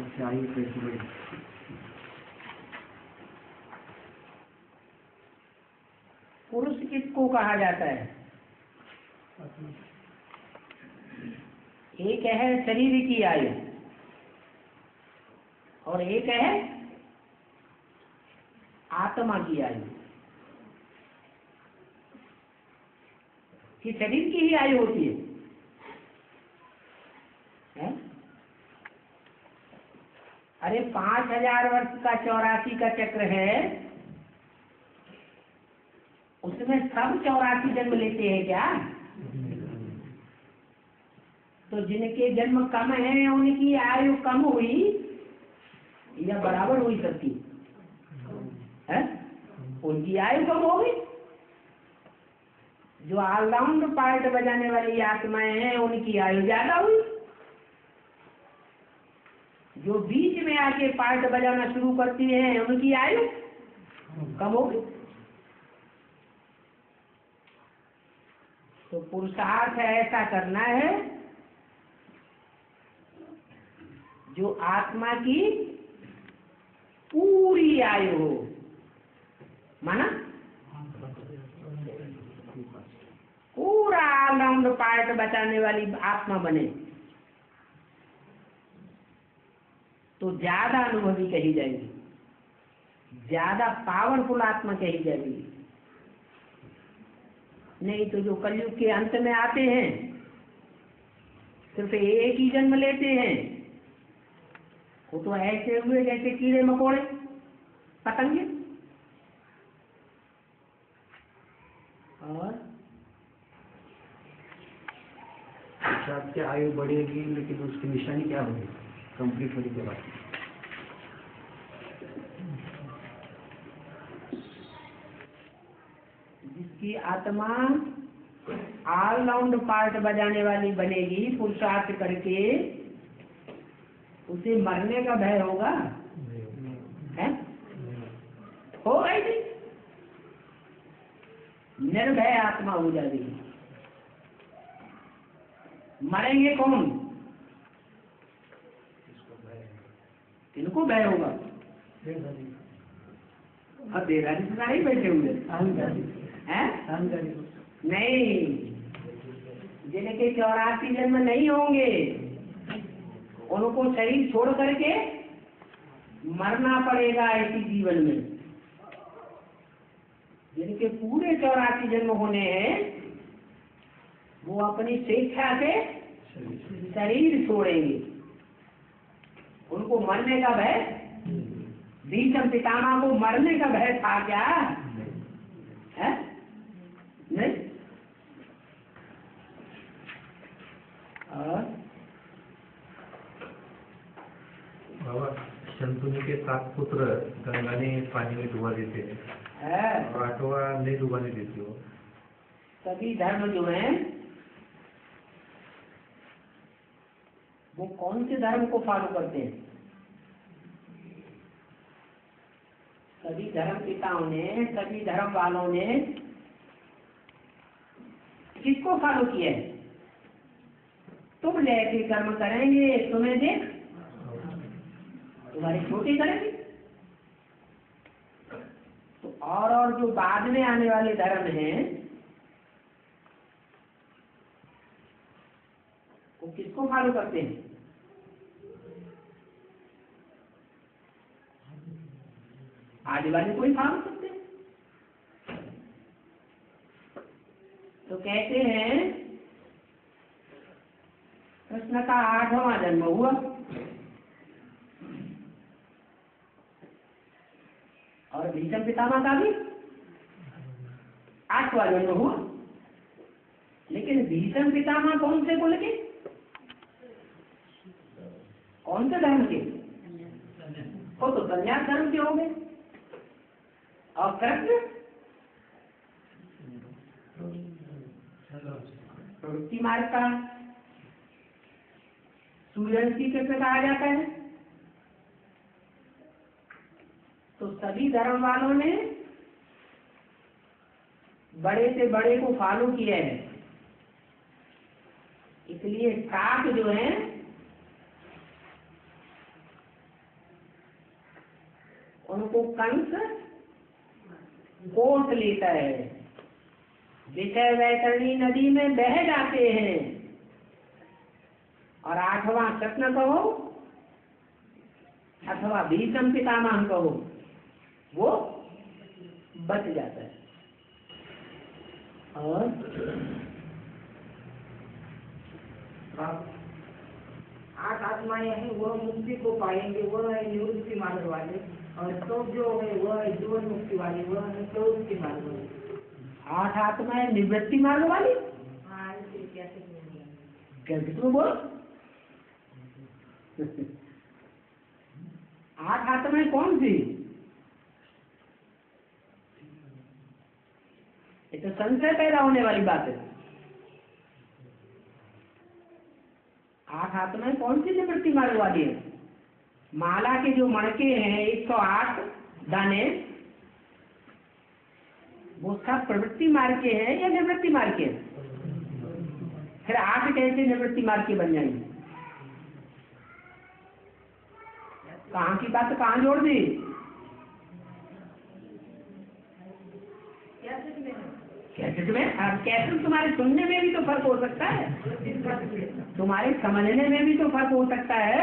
से आयु कैसे बढ़ी? पुरुष किसको कहा जाता है? एक है शरीर की आयु और एक है आत्मा की आयु। कि शरीर की ही आयु होती है, है? अरे 5000 वर्ष का 84 का चक्र है, उसमें सब 84 जन्म लेते हैं क्या? तो जिनके जन्म कम है उनकी आयु कम हुई या बराबर हुई सबकी? है? उनकी आयु कम हो गई। जो ऑलराउंड पार्ट बजाने वाली आत्माएं हैं उनकी आयु ज्यादा हुई। जो बीच में आके पार्ट बजाना शुरू करती हैं उनकी आयु कम हो गई। तो पुरुषार्थ ऐसा करना है जो आत्मा की पूरी आयु हो, माना पूरा ऑलराउंड पार्ट बचाने वाली आत्मा बने तो ज्यादा अनुभवी कही जाएगी, ज्यादा पावरफुल आत्मा कही जाएगी। नहीं तो जो कलयुग के अंत में आते हैं सिर्फ एक ही जन्म लेते हैं, वो तो ऐसे हुए जैसे कीड़े मकोड़े पतंगे। और आपकी आयु बढ़ेगी लेकिन उसकी निशानी क्या होगी कंप्लीट होने के बाद? जिसकी आत्मा ऑलराउंड पार्ट बजाने वाली बनेगी पुरुषार्थ करके, उसे मरने का भय होगा? है? होगा ही नहीं। निर्भय आत्मा हो जाएगी। मरेंगे कौन? किनको भय होगा? अब देहधारी से नहीं बैठे हुए हैं? नहीं, जिनके 84 जन्म नहीं होंगे उनको शरीर छोड़ करके मरना पड़ेगा इसी जीवन में। जिनके पूरे 84 जन्म होने हैं वो अपनी स्वेच्छा से शरीर छोड़ेंगे। उनको मरने का भय, भीष्म पितामह को मरने का भय था क्या? है? नहीं। और बाबा शंतनु के 7 पुत्र गंगा ने पानी में डुबा देते हैं और 8वां नहीं डुबाने देती हो। सभी धर्म जो हैं वो कौन से धर्म को फॉलो करते हैं? सभी धर्म पिताओं ने, सभी धर्म वालों ने किसको फॉलो किया है? तुम लेके कर्म करेंगे तुम्हें देख तुम्हारी छोटी करेंगे। तो और जो बाद में आने वाले धर्म हैं वो किसको फॉलो करते हैं? आगे वाले कोई फॉलो करते हैं? तो कहते हैं कृष्ण का 8वां जन्म हुआ और भीष्म पितामह का भी 8वां जन्म हुआ। लेकिन भीष्म पितामह कौन से कुल के, कौन से धर्म के? वो तो संन्यास धर्म के हो गए। और कृष्ण प्रवृत्ति मार्ग का सूर्यवंशी कैसे कहा जाता है। तो सभी धर्म वालों ने बड़े से बड़े को फॉलो किया है। इसलिए शाक जो है उनको कंस कोट लेता है, विषय वैतरणी नदी में बह जाते हैं, और 8वां कृष्ण कहो अथवा भीष्म पितामह कहो वो बच जाता है। और आठ आत्माएं हैं वह मुक्ति को पाएंगे, वह है निवृत्ति मार्ग वाले, और तो जो है वह है जीवन मुक्ति वाली, वह है प्रवृत्ति मार्ग वाली। 8 आत्माएं निवृत्ति मार्ग वाली हाँ, कैसे कैसे तुम बोलो 8 आत्माएं कौन सी? ये तो संशय पैदा होने वाली बात है। 8 आत्माएं कौन सी निवृत्ति मार्ग वाली है? माला के जो मणके हैं 108 दाने, वो सब प्रवृत्ति मार्ग के हैं या निवृत्ति मार्ग के? फिर 8 कैसे निवृत्ति मार्ग के बन जाएंगे? कहाँ की बात कहाँ जोड़ दी? कैसेट में? अब कैसेट तुम्हारे सुनने में भी तो फर्क हो सकता है, तुम्हारे समझने में भी तो फर्क हो सकता है,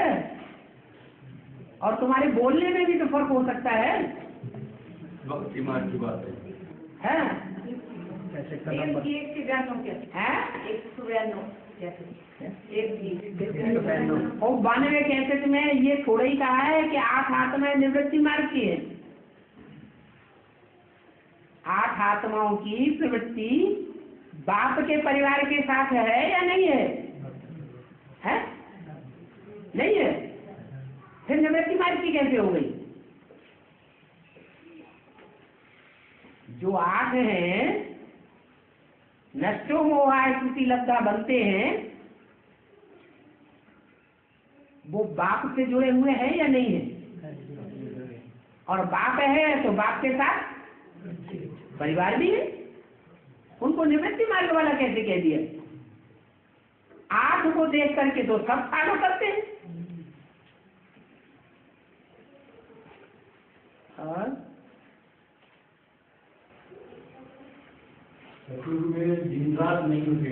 और तुम्हारे बोलने में भी तो फर्क हो सकता है। की बात है कैसेट का एक नंबर की 192 क्या हैं? 192 और 92 कैसेट में ये थोड़ा ही कहा है कि 8 आत्माएं निवृत्ति मार्ग की है। 8 आत्माओं की प्रवृत्ति बाप के परिवार के साथ है या नहीं है? है? नहीं है? फिर निवृत्ति मार्ग की कैसे हो गई? जो 8 हैं नष्टो मोहा स्मृति लब्धा बनते हैं, वो बाप से जुड़े हुए हैं या नहीं है? और बाप है तो बाप के साथ परिवार भी है, उनको निवृत्ति मार्ग वाला कैसे कह दिया? 8 को देख करके तो सब फॉलो करते हैं। और में दिन रात नहीं होते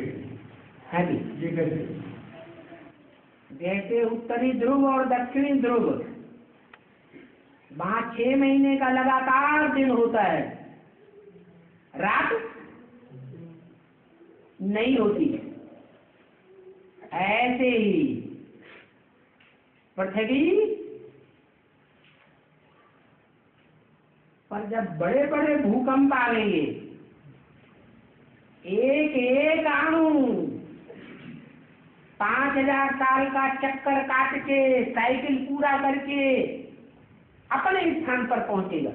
है भी ये कैसे? जैसे उत्तरी ध्रुव और दक्षिणी ध्रुव, वहां 6 महीने का लगातार दिन होता है, रात नहीं होती। ऐसे ही पृथ्वी पर जब बड़े बड़े भूकंप आएंगे, एक एक अणु 5000 साल का चक्कर काट के साइकिल पूरा करके अपने स्थान पर पहुंचेगा,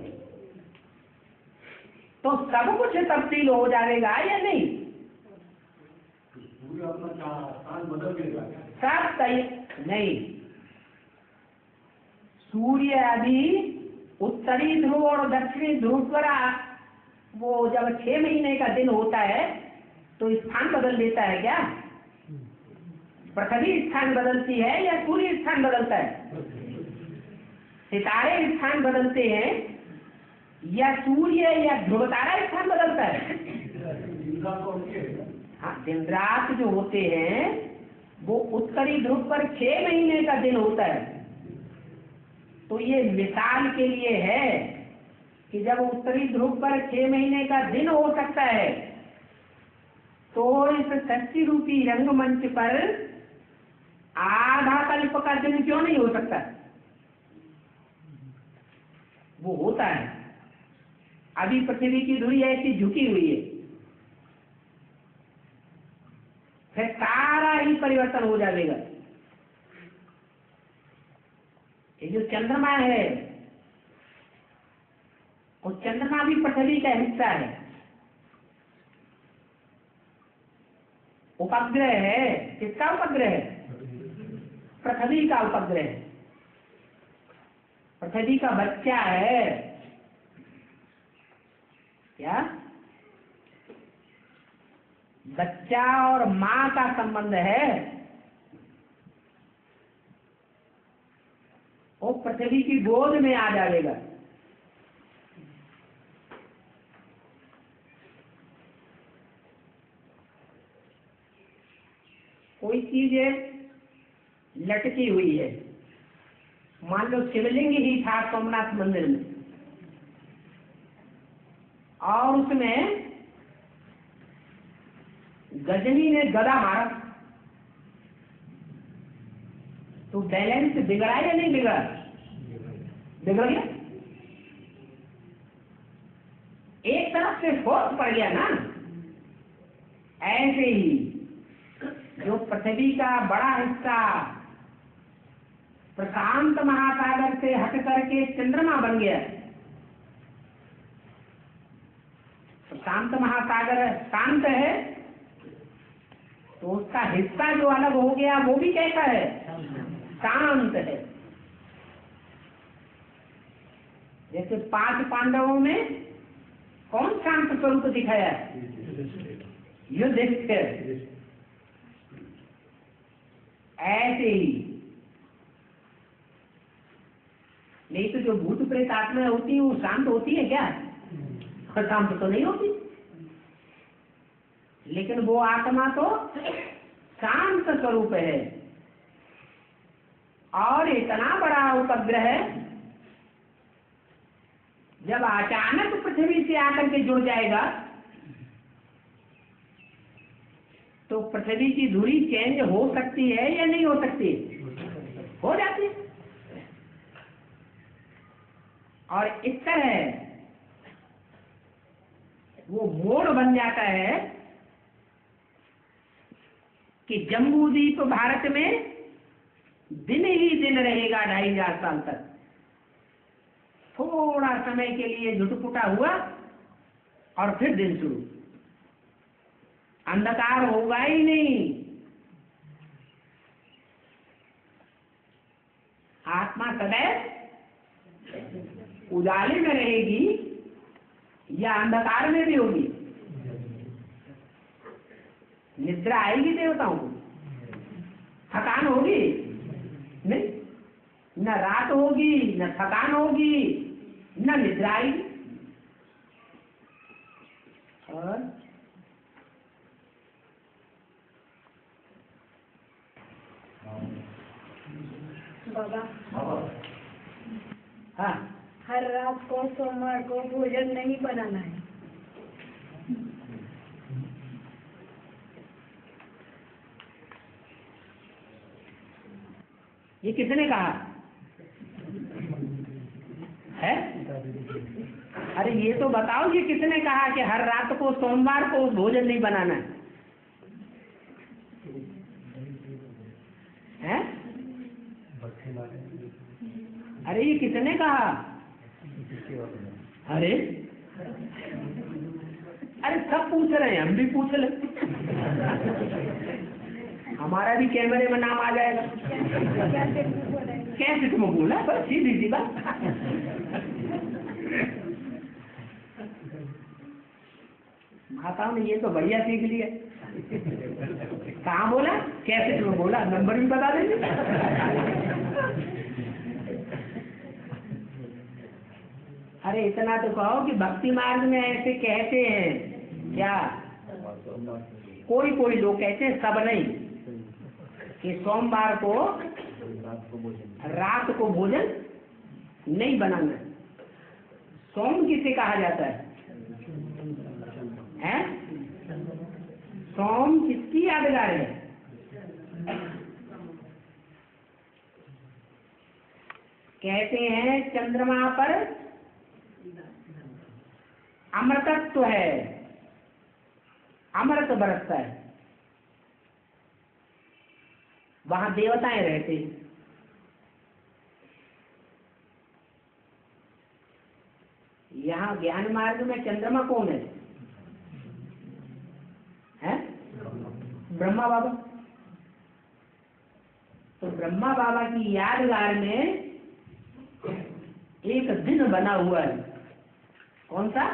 तो सब कुछ तब्दील हो जाएगा या नहीं? अपना स्थान बदल देगा सब सही नहीं। सूर्य अभी उत्तरी ध्रुव और दक्षिणी ध्रुव पर वो जब 6 महीने का दिन होता है तो स्थान बदल देता है क्या? पृथ्वी स्थान बदलती है या सूर्य स्थान बदलता है? सितारे स्थान बदलते हैं या सूर्य या ध्रुव तारा स्थान बदलता है? हाँ, दिन रात जो होते हैं वो उत्तरी ध्रुव पर 6 महीने का दिन होता है। तो ये मिसाल के लिए है कि जब उत्तरी ध्रुव पर 6 महीने का दिन हो सकता है, तो इस सच्ची रूपी रंगमंच पर आधा कल्प का दिन क्यों नहीं हो सकता? वो होता है। अभी पृथ्वी की धुरी ऐसी झुकी हुई है, फिर सारा ही परिवर्तन हो जाएगा। ये जो चंद्रमा है, वो चंद्रमा भी पृथ्वी का हिस्सा है, उपग्रह है। किसका उपग्रह है? पृथ्वी का उपग्रह है, पृथ्वी का बच्चा है। क्या? बच्चा और माँ का संबंध है। वो पृथ्वी की गोद में आ जाएगा, कोई चीज लटकी हुई है, मान लो शिवलिंग ही था सोमनाथ मंदिर में, और उसमें गजनी ने गदा मारा, तो बैलेंस बिगड़ा या नहीं बिगड़ा? बिगड़ गया। एक तरफ से फोर्स पड़ गया ना। ऐसे ही जो पृथ्वी का बड़ा हिस्सा प्रशांत महासागर से हट करके चंद्रमा बन गया, प्रशांत महासागर शांत है, तो उसका हिस्सा जो अलग हो गया वो भी कैसा है? शांत है। जैसे 5 पांडवों में कौन शांत स्वरूप दिखाया? युधिष्ठिर। ऐसे ही नहीं तो जो भूत प्रेत आत्मा होती है वो शांत होती है क्या? शांत तो नहीं होती, लेकिन वो आत्मा तो शांत स्वरूप है। और इतना बड़ा उपग्रह जब अचानक पृथ्वी से आकर के जुड़ जाएगा तो पृथ्वी की धुरी चेंज हो सकती है या नहीं हो सकती? हो जाती है। और इस तरह वो मोड़ बन जाता है कि जम्बू द्वीप भारत में दिन ही दिन रहेगा 2500 साल तक। थोड़ा समय के लिए झुटपुटा हुआ और फिर दिन शुरू, अंधकार होगा ही नहीं। आत्मा सदैव उजाले में रहेगी या अंधकार में भी होगी? निद्रा आएगी देवताओं को? थकान होगी? नहीं, न रात होगी, न थकान होगी, न निद्रा आएगी। और बाबा, हाँ, हर रात को सोमवार को भोजन नहीं बनाना है। ये किसने कहा है? अरे ये तो बताओ, ये किसने कहा कि हर रात को सोमवार को भोजन नहीं बनाना है? अरे ये किसने कहा? अरे अरे सब पूछ रहे हैं, हम भी पूछ ले, हमारा भी कैमरे में नाम आ जाएगा। कैसे तुम बोला? बस सीधी सी बात। माताओं ने ये तो बढ़िया सीख लिया। कहाँ बोला? कैसे तुम बोला? नंबर भी बता देंगे। अरे इतना तो कहो कि भक्ति मार्ग में ऐसे कहते हैं क्या? कोई कोई लोग कहते हैं, सब नहीं, कि सोमवार को रात को भोजन नहीं बनाना। सोम किसे कहा जाता है? हैं? सोम किसकी यादगार है? कहते हैं चंद्रमा पर अमृतत्व है, अमृत बरसता है, वहां देवताएं रहते हैं। यहाँ ज्ञान मार्ग में चंद्रमा कौन है? हैं? ब्रह्मा बाबा। तो ब्रह्मा बाबा की यादगार में एक दिन बना हुआ है। कौन सा?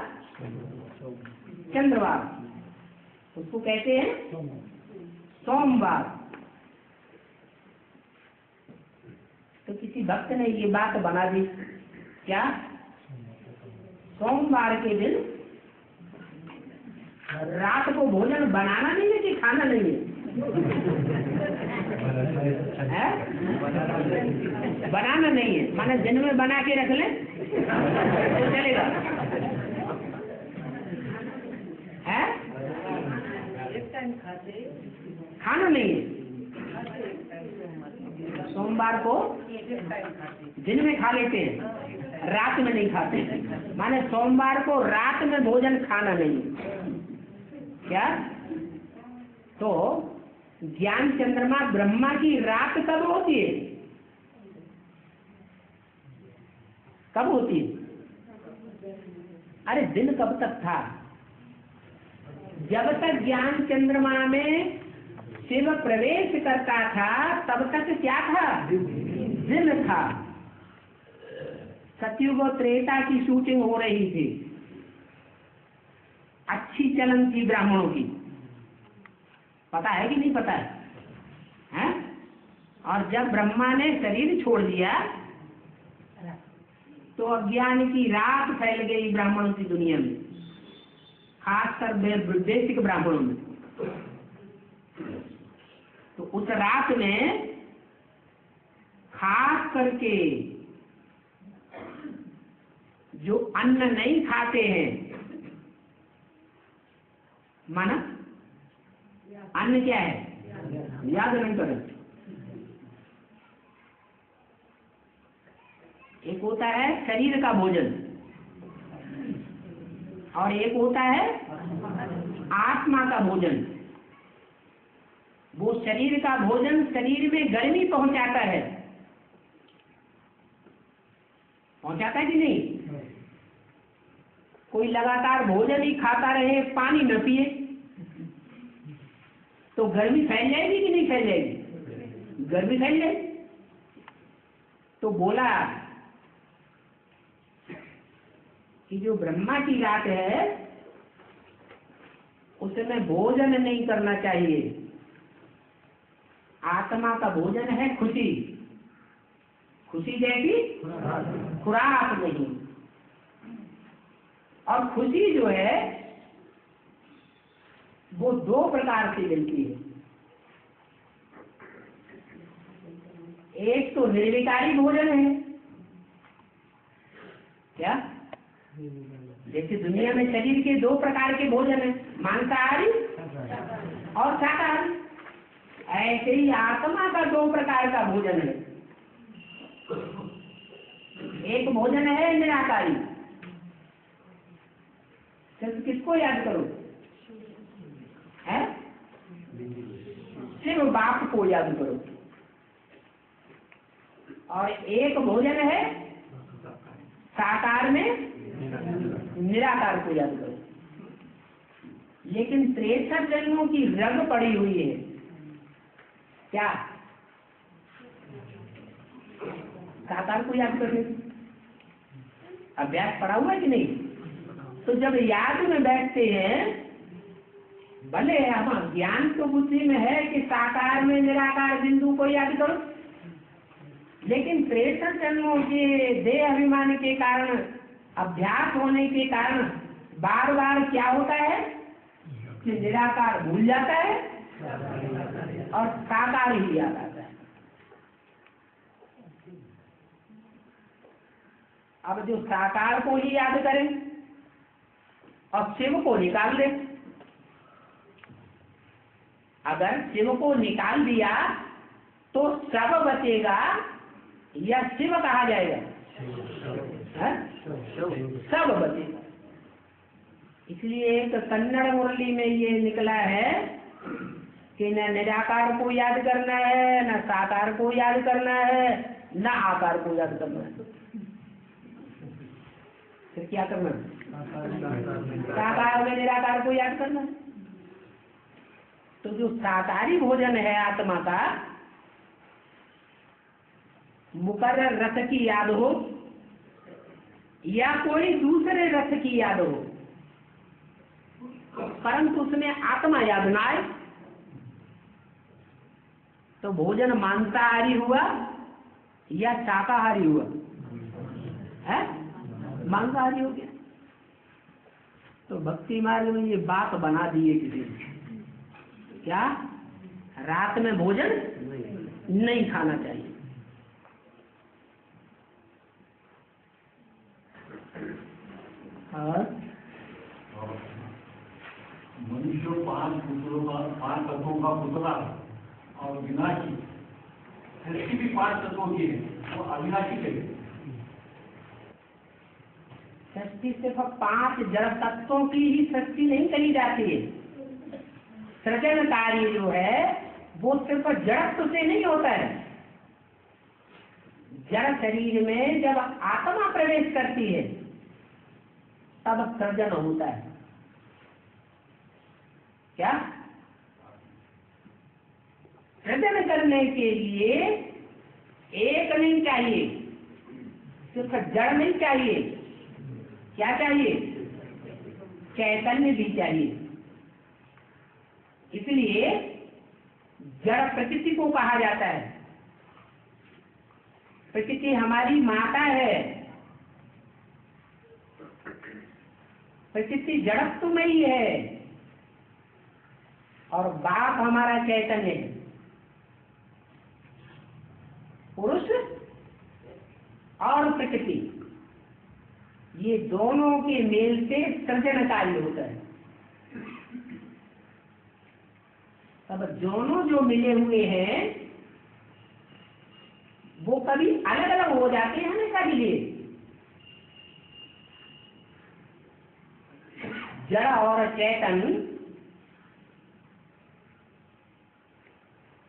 चंद्रवार। उसको कहते हैं सोमवार। तो किसी भक्त ने ये बात बना दी, क्या सोमवार के दिन रात को भोजन बनाना नहीं है कि खाना नहीं है? है? बनाना नहीं है, माने दिन में बना के रख लें तो चलेगा। है? खाना नहीं है। सोमवार को दिन में खा लेते हैं, रात में नहीं खाते। माने सोमवार को रात में भोजन खाना नहीं। क्या? तो ज्ञान चंद्रमा ब्रह्मा की रात कब होती है? कब होती है? अरे दिन कब तक था? जब तक ज्ञान चंद्रमा में शिव प्रवेश करता था तब तक क्या था? दिन था। सतयुग और त्रेता की शूटिंग हो रही थी, अच्छी चलन थी ब्राह्मणों की। पता है कि नहीं पता है? और जब ब्रह्मा ने शरीर छोड़ दिया तो अज्ञान की रात फैल गई ब्राह्मणों की दुनिया में, खासकर वैदिक ब्राह्मणों में। तो उस रात में खास करके जो अन्न नहीं खाते हैं, माना अन्न क्या है? याद नहीं करें। एक होता है शरीर का भोजन और एक होता है आत्मा का भोजन। वो शरीर का भोजन शरीर में गर्मी पहुंचाता है, पहुंचाता है कि नहीं? कोई लगातार भोजन ही खाता रहे, पानी न पिए तो गर्मी फैल जाएगी कि नहीं फैल जाएगी? गर्मी फैल जाएगी। तो बोला कि जो ब्रह्मा की रात है उसमें भोजन नहीं करना चाहिए। आत्मा का भोजन है खुशी, खुशी जैसी खुराक नहीं। और खुशी जो है वो दो प्रकार से मिलती है। एक तो निर्विकारी भोजन है। क्या? जैसे दुनिया में शरीर के दो प्रकार के भोजन है, मांसाहारी और शाकाहारी। ऐसे ही आत्मा का दो प्रकार का भोजन है। एक भोजन है निराकारी। सिर्फ किसको याद करो? है? सिर्फ बाप को याद करो। और एक भोजन है साकार में निराकार को याद करो। लेकिन 63 जन्मों की रग पड़ी हुई है। क्या? साकार को याद करने अभ्यास पड़ा हुआ है कि नहीं? तो जब याद में बैठते हैं, भले हम ज्ञान तो बुद्धि में है कि साकार में निराकार बिंदु को याद करो, लेकिन 63 जन्मों के देह अभिमान के कारण, अभ्यास होने के कारण बार बार क्या होता है कि निराकार भूल जाता है और साकार ही याद आता है। अब जो साकार को ही याद करें और शिव को निकाल दे। अगर शिव को निकाल दिया तो सब बचेगा या शिव कहा जाएगा? सब बचेगा। इसलिए एक कन्नड़ मुरली में ये निकला है कि न निराकार को याद करना है, न साकार को याद करना है, न आकार को याद करना है। फिर क्या करना है? साकार में निराकार को याद करना है। तो जो साकारी भोजन है आत्मा का, मुकर्रर रस की याद हो या कोई दूसरे रस की याद हो, परंतु उसमें आत्मा याद ना आए, तो भोजन मांसाहारी हुआ या शाकाहारी हुआ? है? मांसाहारी हो गया। तो भक्ति मार्ग में ये बात बना दी है किसी ने। क्या? रात में भोजन नहीं खाना चाहिए। और मनुष्य पांच तत्वों का पुतला और विनाशी, सृष्टि भी पांच तत्वों की है, वो अविनाशी है। सृष्टि सिर्फ 5 जड़ तत्वों की ही सृष्टि नहीं कही जाती है। सृजन कार्य जो है वो सिर्फ जड़त्व से नहीं होता है। जड़ शरीर में जब आत्मा प्रवेश करती है तब सृजन होता है। क्या? सृजन करने के लिए एक नहीं चाहिए, सिर्फ जड़ नहीं चाहिए, क्या चाहिए? चैतन्य भी चाहिए। इसलिए जड़ प्रकृति को कहा जाता है। प्रकृति हमारी माता है, प्रकृति जड़त्वमयी है और बाप हमारा चैतन्य है। पुरुष और प्रकृति ये दोनों के मेल से सृजन कार्य होता है। अब दोनों जो मिले हुए हैं वो कभी अलग अलग हो जाते हैं हमेशा के लिए। जड़ और चेतन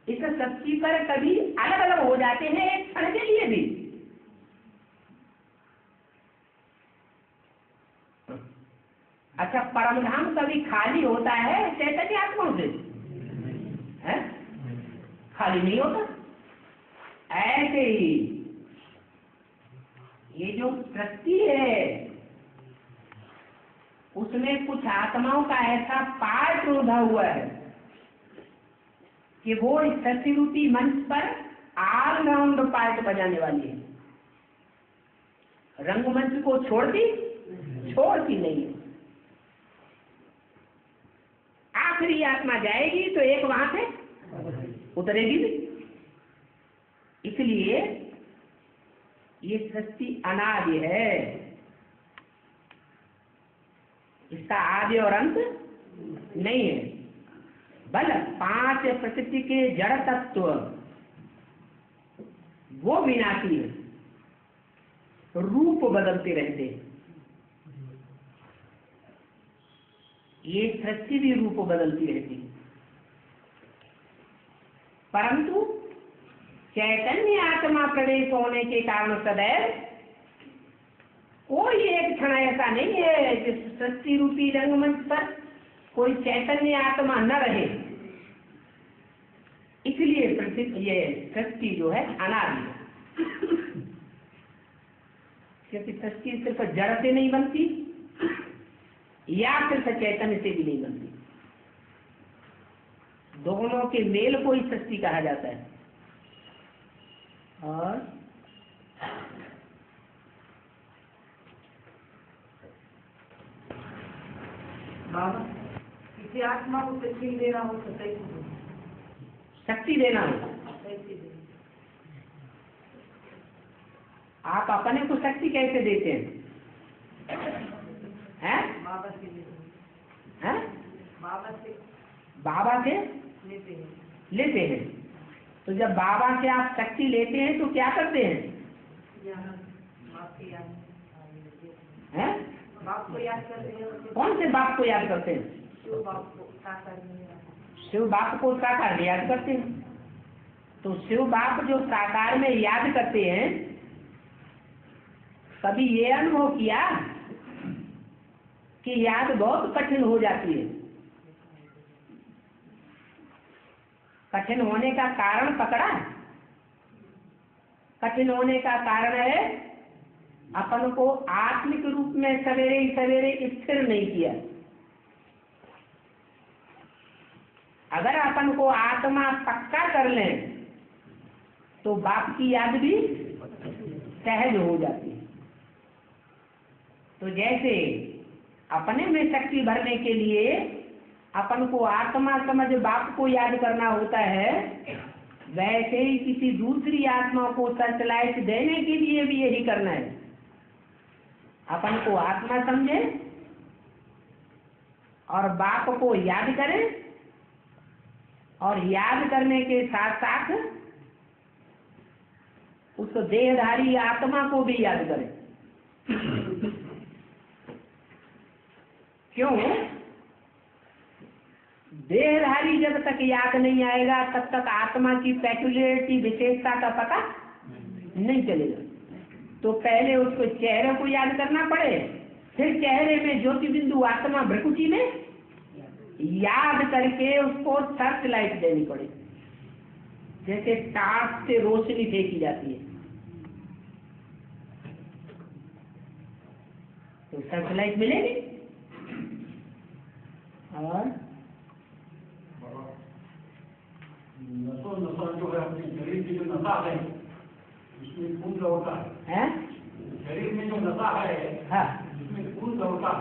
इस सृष्टि पर कभी अलग अलग हो जाते हैं एक क्षण के लिए भी। अच्छा, परमधाम कभी खाली होता है चैतन्य आत्माओं से? है? खाली नहीं होता। ऐसे ही ये जो सृष्टि है उसमें कुछ आत्माओं का ऐसा पार्ट उलझा हुआ है कि वो इस सृष्टि रूपी मंच पर ऑलराउंड पार्ट बजाने वाली है। रंगमंच को छोड़ती नहीं है। आखिरी आत्मा जाएगी तो एक वहां से उतरेगी भी। इसलिए ये सृष्टि अनादि है, इसका आदि और अंत नहीं है। बल 5 प्रकृति के जड़ तत्व वो विनाशी है, रूप बदलते रहते हैं। ये सृष्टि भी रूप बदलती रहती है, परंतु चैतन्य आत्मा प्रवेश होने के कारण सदैव कोई एक क्षण ऐसा नहीं है जिस सृष्टि रूपी रंगमंच पर कोई चैतन्य आत्मा न रहे। इसलिए ये सृष्टि जो है अनादि है, क्योंकि सृष्टि सिर्फ जड़ से नहीं बनती या सिर्फ चैतन्य से भी नहीं बनती। दोनों के मेल को ही सृष्टि कहा जाता है। और बाबा किसी आत्मा को शक्ति देना हो तो कैसे? शक्ति देना हो आप अपने को शक्ति कैसे देते हैं? हैं? बाबा से लेते हैं? बाबा से लेते हैं। तो जब बाबा से आप शक्ति लेते हैं तो क्या करते हैं? हैं? बाप को याद करते हैं। कौन से बाप को याद करते हैं? शिव बाप को साकार शिव बाप को साकार में याद करते हैं। तो शिव बाप जो साकार में याद करते हैं, कभी ये अनुभव किया कि याद बहुत कठिन हो जाती है? कठिन होने का कारण पकड़ा? कठिन होने का कारण है अपन को आत्मिक रूप में सवेरे ही सवेरे स्थिर नहीं किया। अगर अपन को आत्मा पक्का कर लें तो बाप की याद भी सहज हो जाती है। तो जैसे अपने में शक्ति भरने के लिए अपन को आत्मा समझ बाप को याद करना होता है, वैसे ही किसी दूसरी आत्मा को सर्चलाइट देने के लिए भी यही करना है। अपन को आत्मा समझे और बाप को याद करें, और याद करने के साथ साथ उस देहधारी आत्मा को भी याद करें। क्यों? देहधारी जब तक याद नहीं आएगा तब तक आत्मा की पैक्यूलियरिटी, विशेषता का पता नहीं चलेगा। तो पहले उसको चेहरे को याद करना पड़े, फिर चेहरे में ज्योति बिंदु आत्मा भ्रकुटी में याद करके उसको सर्च लाइट देनी पड़े, जैसे टार्च से रोशनी फेंकी जाती है। तो सर्च लाइट मिलेगी। और नसा जो है अपने शरीर की जो नसा है उसमें खून दौड़ता है। शरीर में जो नसा है उसमें खून दौड़ता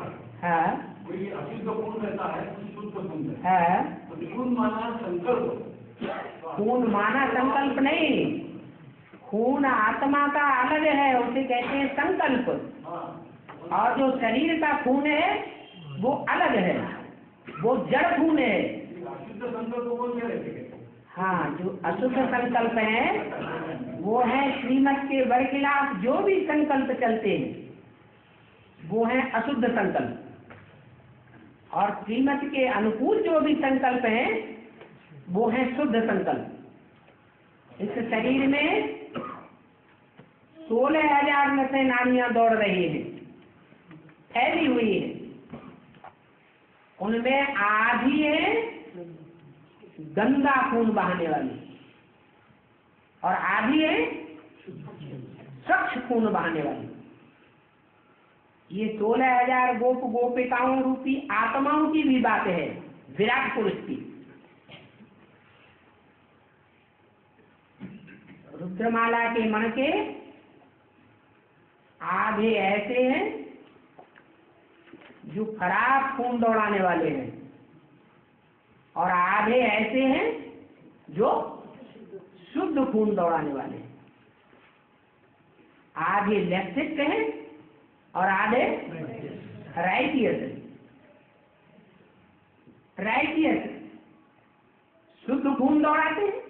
है। कोई अशुद्ध खून रहता है, कुछ शुद्ध खून रहता है। तो खून माना संकल्प। खून माना संकल्प नहीं, खून आत्मा का अलग है, उसे कहते हैं संकल्प। और जो शरीर का खून है वो अलग है, वो जड़ खून है। अशुद्ध संकल्प कौन से रहते हैं? हाँ, जो अशुद्ध संकल्प है वो है श्रीमत के बरखिलाफ जो भी संकल्प चलते हैं वो है अशुद्ध संकल्प, और श्रीमत के अनुकूल जो भी संकल्प है वो है शुद्ध संकल्प। इस शरीर में 16,000 नसें नाड़ियां दौड़ रही हैं, फैली हुई है। उनमें आधी है गंदा खून बहाने वाली और आधी है स्वच्छ खून बहाने वाली। ये 16,000 गोप गोपिकाओं रूपी आत्माओं की भी बात है, विराट पुरुष की। रुद्रमाला के मण के आधे ऐसे हैं जो खराब खून दौड़ाने वाले हैं, और आधे ऐसे हैं जो शुद्ध खून दौड़ाने वाले हैं। आधे लेफ्टिस्ट हैं और आधे राइटियस हैं। राइटियस शुद्ध खून दौड़ाते हैं,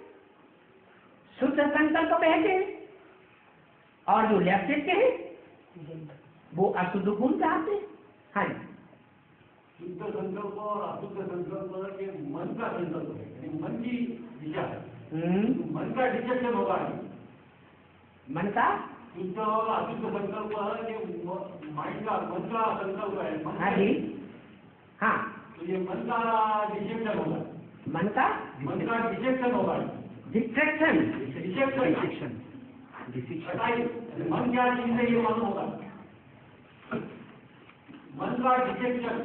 शुद्ध संकल्प बहते हैं, और जो लेफ्टिस्ट हैं वो अशुद्ध खून चाहते हैं। हाँ, शुद्ध संकल्प और अशुद्ध संकल्प के मन का संकल्प है, मन की दिशा है। मन का डिसेप्शन होगा। मन का शुद्ध और अशुद्ध संकल्प है, माइंड का, मन का संकल्प है। हाँ जी, हाँ, तो ये मन का डिसेप्शन होगा। मन का डिसेप्शन होगा। डिस्ट्रैक्शन, मन क्या चीज है ये मन होगा। मन का डिसेप्शन,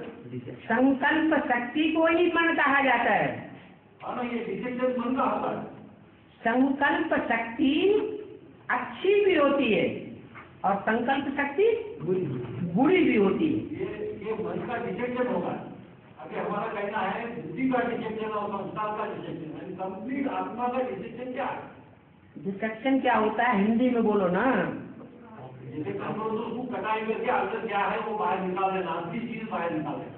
संकल्प शक्ति को ही मन कहा जाता है। ये डिसेप्शन मन का होता है। संकल्प शक्ति अच्छी भी होती है और संकल्प शक्ति बुरी भी होती है। ये मन का डिसेप्शन होगा। अभी हमारा कहना है बुद्धि का डिसेप्शन और संस्कार का डिसेप्शन, कंप्लीट आत्मा का डिसेप्शन क्या है? डिसेप्शन क्या होता है, हिंदी में बोलो ना। जैसे कटाई करके अंदर क्या है वो बाहर निकाल देना, अच्छी चीज बाहर निकाल देना।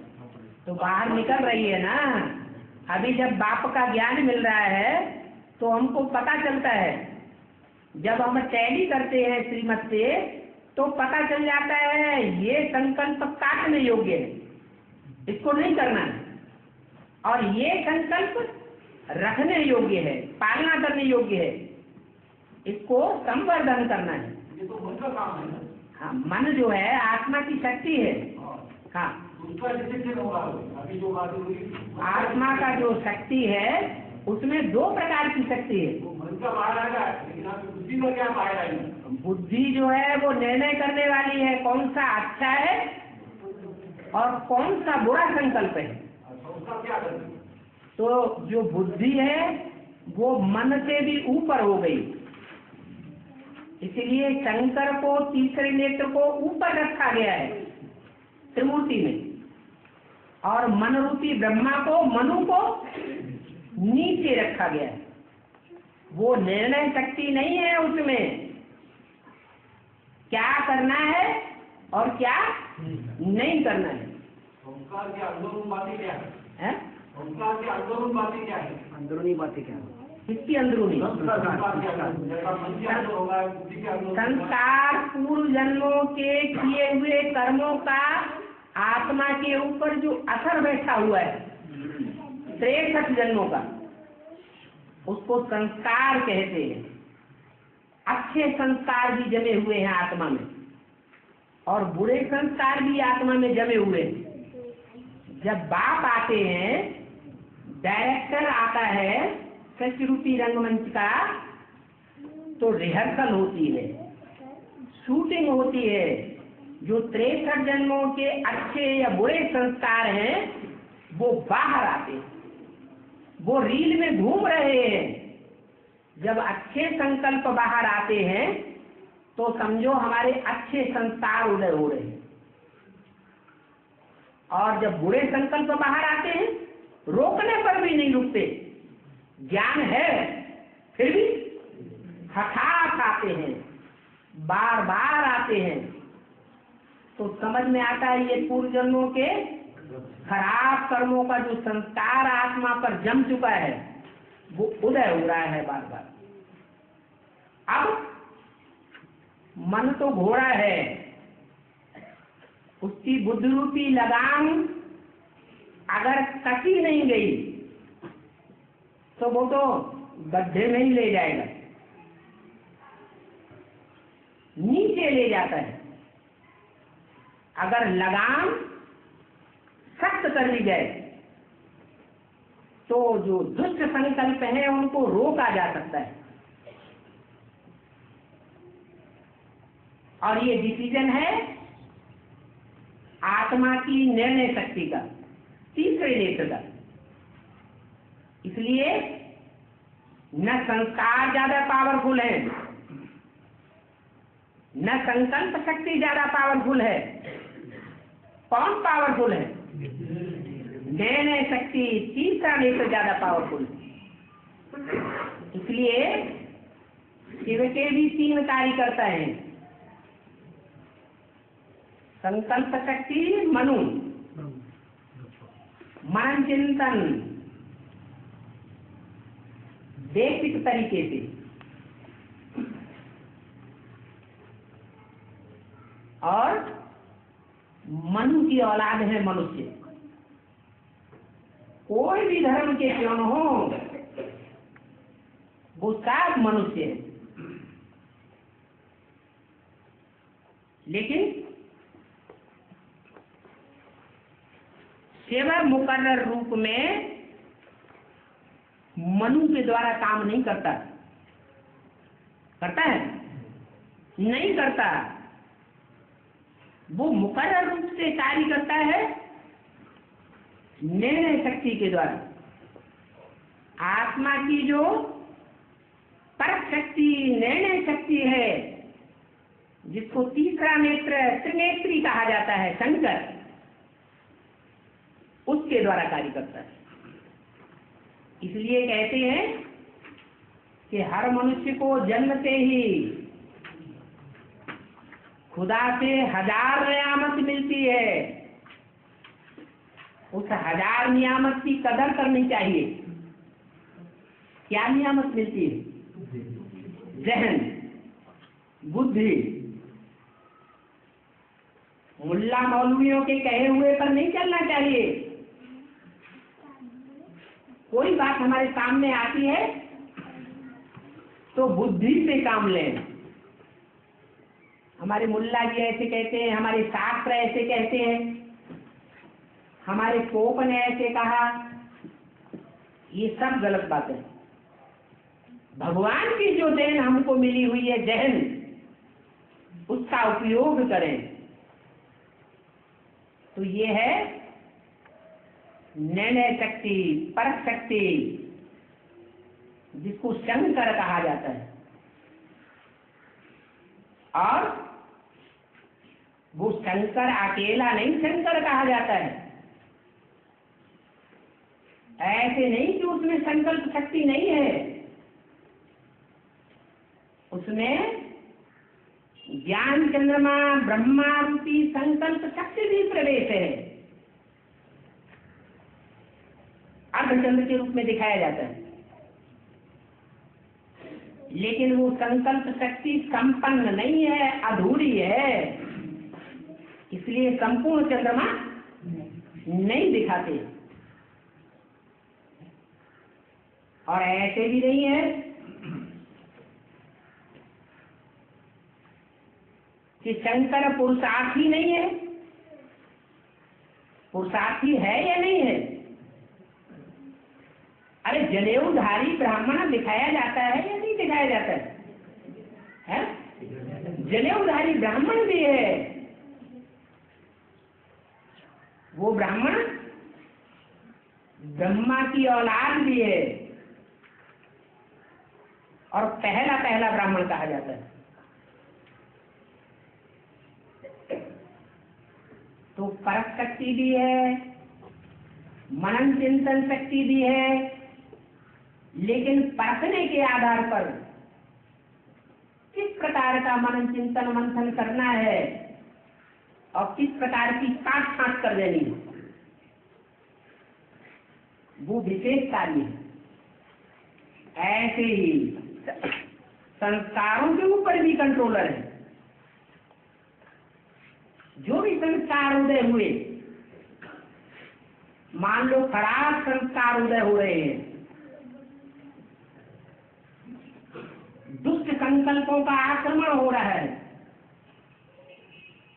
तो बाहर निकल रही है ना। अभी जब बाप का ज्ञान मिल रहा है तो हमको पता चलता है, जब हम टैली करते हैं श्रीमत से तो पता चल जाता है ये संकल्प काटने योग्य है, इसको नहीं करना है, और ये संकल्प रखने योग्य है, पालना करने योग्य है, इसको संवर्धन करना है। ये तो मन का काम है ना। हाँ, मन जो है आत्मा की शक्ति है। हाँ, उसका डिसेप्शन होगा। अभी जो बात हुई, आत्मा का जो शक्ति है उसमें 2 प्रकार की शक्ति है। वो मन का बाहर आएगा, लेकिन आपकी बुद्धि का क्या बाहर आएगी? बुद्धि जो है वो निर्णय करने वाली है कौन सा अच्छा है और कौन सा बुरा संकल्प है। उसका क्या करें? तो जो बुद्धि है वो मन से भी ऊपर हो गई, इसलिए शंकर को तीसरे नेत्र को ऊपर रखा गया है त्रिमूर्ति में। और मन रूपी ब्रह्मा को, मनु को नीचे रखा गया है। वो निर्णय शक्ति नहीं है उसमें, क्या करना है और क्या नहीं करना है। ओंकार की अंदरूनी बातें क्या है? हैं? ओंकार की अंदरूनी बातें क्या है? अंदरूनी बातें क्या है? किसकी अंदरूनी? संस्कार के अंदर, जैसा मन के अंदर होगा, बुद्धि के अंदर होगा। संस्कार पूर्व जन्मों के किए हुए कर्मों का आत्मा के ऊपर जो असर बैठा हुआ है 63 जन्मों का, उसको संस्कार कहते हैं। अच्छे संस्कार भी जमे हुए हैं आत्मा में और बुरे संस्कार भी आत्मा में जमे हुए हैं। जब बाप आते हैं, डायरेक्टर आता है सचरूपी रंगमंच का, तो रिहर्सल होती है, शूटिंग होती है। जो 63 जन्मों के अच्छे या बुरे संस्कार हैं वो बाहर आते हैं, वो रील में घूम रहे हैं। जब अच्छे संकल्प बाहर आते हैं तो समझो हमारे अच्छे संस्कार उदय हो रहे हैं, और जब बुरे संकल्प बाहर आते हैं रोकने पर भी नहीं रुकते। ज्ञान है फिर भी हठात आते हैं, बार बार आते हैं। तो समझ में आता है ये पूर्व जन्मों के खराब कर्मों का जो संस्कार आत्मा पर जम चुका है वो उदय हो रहा है बार बार। अब मन तो घोड़ा है, उसकी बुद्धि रूपी लगाम अगर कटी नहीं गई तो वो तो गड्ढे में ही ले जाएगा, नीचे ले जाता है। अगर लगाम सख्त कर ली जाए तो जो दुष्ट संकल्प है उनको रोका जा सकता है। और ये डिसीजन है आत्मा की निर्णय शक्ति का, तीसरे नेत्र का। इसलिए न संस्कार ज्यादा पावरफुल है, न संकल्प शक्ति ज्यादा पावरफुल है। कौन पावरफुल है? निर्णय शक्ति, तीसरा नेत्र ज्यादा पावरफुल है। इसलिए शिव के भी 3 कार्य करता है। संकल्प शक्ति मनु, मन चिंतन बेसिक तरीके से, और मनु की औलाद है मनुष्य। कोई भी धर्म के क्यों न हो, वो सब मनुष्य है। लेकिन सेवा मुकर्रर रूप में मनु के द्वारा काम नहीं करता। करता है? नहीं करता। वो मुकर्रर रूप से कार्य करता है निर्णय शक्ति के द्वारा। आत्मा की जो परक शक्ति, निर्णय शक्ति है, जिसको तीसरा नेत्र, त्रिनेत्री कहा जाता है, शंकर, उसके द्वारा कार्य करता है। इसलिए कहते हैं कि हर मनुष्य को जन्म से ही खुदा से 1000 नियामत मिलती है। उस 1000 नियामत की कदर करनी चाहिए। क्या नियामत मिलती है? जहन, बुद्धि। मुल्ला मौलवियों के कहे हुए पर नहीं चलना चाहिए। कोई बात हमारे सामने आती है तो बुद्धि से काम लें। हमारे मुल्ला जी ऐसे कहते हैं, हमारे शास्त्र ऐसे कहते हैं, हमारे पोप ने ऐसे कहा, ये सब गलत बात है। भगवान की जो देन हमको मिली हुई है जहन, उसका उपयोग करें। तो ये है निर्णय शक्ति, परक शक्ति, जिसको शंकर कहा जाता है। और वो शंकर अकेला नहीं शंकर कहा जाता है, ऐसे नहीं कि उसमें संकल्प शक्ति नहीं है, उसमें ज्ञान चंद्रमा ब्रह्मा रूपी संकल्प शक्ति भी प्रवेश है, अर्धचंद्र के रूप में दिखाया जाता है। लेकिन वो संकल्प शक्ति संपन्न नहीं है, अधूरी है, इसलिए संपूर्ण चंद्रमा नहीं दिखाते। और ऐसे भी नहीं है कि शंकर पुरुषार्थी नहीं है। पुरुषार्थी है या नहीं है? अरे जनेऊधारी ब्राह्मण दिखाया जाता है या नहीं दिखाया जाता है? जनेऊधारी ब्राह्मण भी है। वो ब्राह्मण ब्रह्मा की औलाद भी है और पहला पहला ब्राह्मण कहा जाता है। तो परक शक्ति भी है, मनन चिंतन शक्ति भी है, लेकिन परखने के आधार पर किस प्रकार का मनन चिंतन मंथन करना है और किस प्रकार की काट छांट कर देनी है, वो विशेष कार्य है। ऐसे ही संस्कारों के ऊपर भी कंट्रोलर है। जो भी संस्कार उदय हुए, मान लो खराब संस्कार उदय हो रहे हैं, दुष्ट संकल्पों का आक्रमण हो रहा है,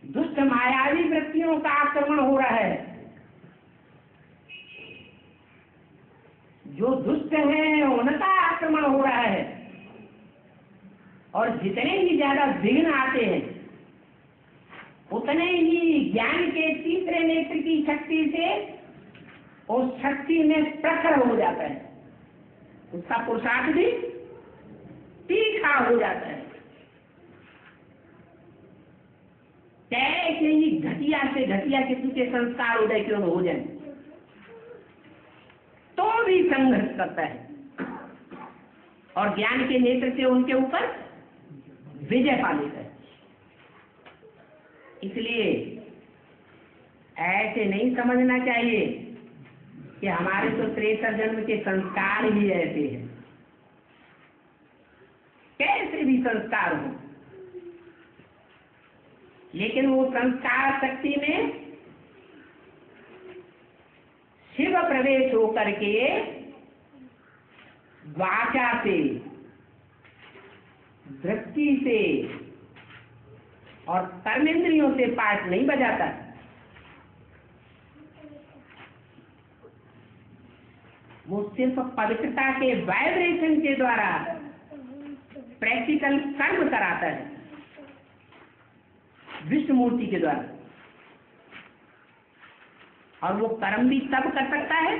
दुष्ट मायावी वृत्तियों का आक्रमण हो रहा है, जो दुष्ट हैं उनका आक्रमण हो रहा है, और जितने ही ज्यादा विघ्न आते हैं उतने ही ज्ञान के तीसरे नेत्र की शक्ति से उस शक्ति में प्रखर हो जाता है, उसका पुरुषार्थ भी तीखा हो जाता है। कैसे ही घटिया से घटिया किसी के संस्कार उदय क्यों हो जाए तो भी संघर्ष करता है और ज्ञान के नेत्र से उनके ऊपर विजय पा लेता है। इसलिए ऐसे नहीं समझना चाहिए कि हमारे तो 63 जन्म के संस्कार ही ऐसे हैं। कैसे भी संस्कार हो, लेकिन वो संस्कार शक्ति में शिव प्रवेश होकर के वाचा से, दृष्टि से और कर्मेंद्रियों से पाठ नहीं बजाता। वो सिर्फ पवित्रता के वाइब्रेशन के द्वारा प्रैक्टिकल कर्म कराता है विष्णु मूर्ति के द्वारा। और वो कर्म भी तब कर सकता है